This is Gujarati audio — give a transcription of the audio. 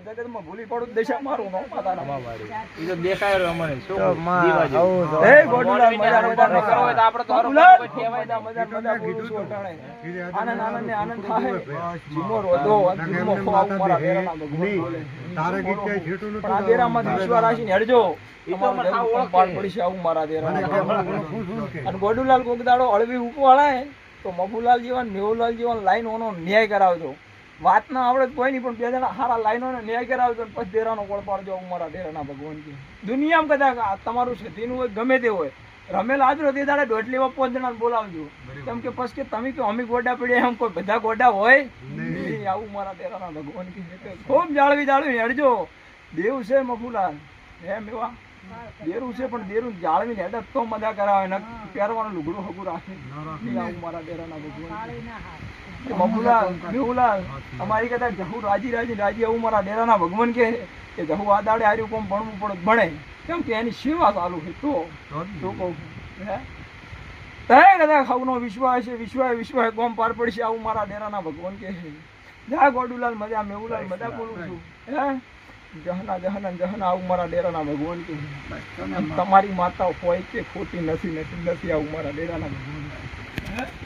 જગતમાં ભૂલી પડું દેશા મારું નો માતાના ઈ તો દેખાય રમણે શું દીવા જેવું. એ ગોડુલાલ મજા રંબર ન કરો હોય તો આપણે તો હરખું કોઈ કહેવાય ના મજા બોલું છું અટાણે આનંદ આનંદ ને આનંદ થાય જીમો રોધો જીમો ખોવા મારા દેરાના ભગવાન બોલે તારે ગીત કઈ છેટું નતું. પણ આ દેરામાં વિશ્વાસ રાખીને હેડજો તમારું દેવ પાડ પડી છે આવું મારા દેરાના અને ગોડુલાલ કોક દાડો અળવી ઉપવાળાય તો મફુલાલ જેવા મેહુલાલ જેવા લાઈન ઓનો ન્યાય કરાવજો વાત ના આવડે કોઈ નહીં પણ બે જણા સારા લાઈનો ને ન્યાય કરાવજો પછી દેરાનો કોળ પાડજો મારા દેરાના ભગવાન કે દુનિયામાં કદાચ તમારું સતીનું હોય ગમે તે હોય રમેલ આજરો તે દાડે દોઢલીમાં 5 જણા બોલાવજો કેમ કે પછી કે તમે કે અમે ગોડા પડ્યા એમ કોઈ બધા ગોડા હોય નહીં આવું મારા દેરાના ભગવાન કે ખૂબ જાળવી હેડજો દેવ છે મફુલાલ એમ એવા દેરું છે પણ દેરું જાળવીને હેડત તો મજા કરાવે ને પહેરવાનું લુગડું હગું રાખે આવું મારા દેરાના ભગવાન મફુલાલ મેહુલાલ અમારી કદાચ જહુ રાજી આવું મારા ડેરાના ભગવાન કે જહુ આ દાડે હાર્યું કોમ ભણવું પડે ભણે કેમ કે એની સેવા ચાલુ છે તો કહું હે કદાચ ખાવનો વિશ્વાસ છે વિશ્વાસ કોમ પાર પડશે આવું મારા ડેરાના ભગવાન કે છે જા ગોડુલાલ મજા મેહુલાલ મજા બોલું છું હે જહના આવું મારા ડેરાના ભગવાન કે તમારી માતા હોય કે ખોટી નથી આવું મારા ડેરાના ભગવાન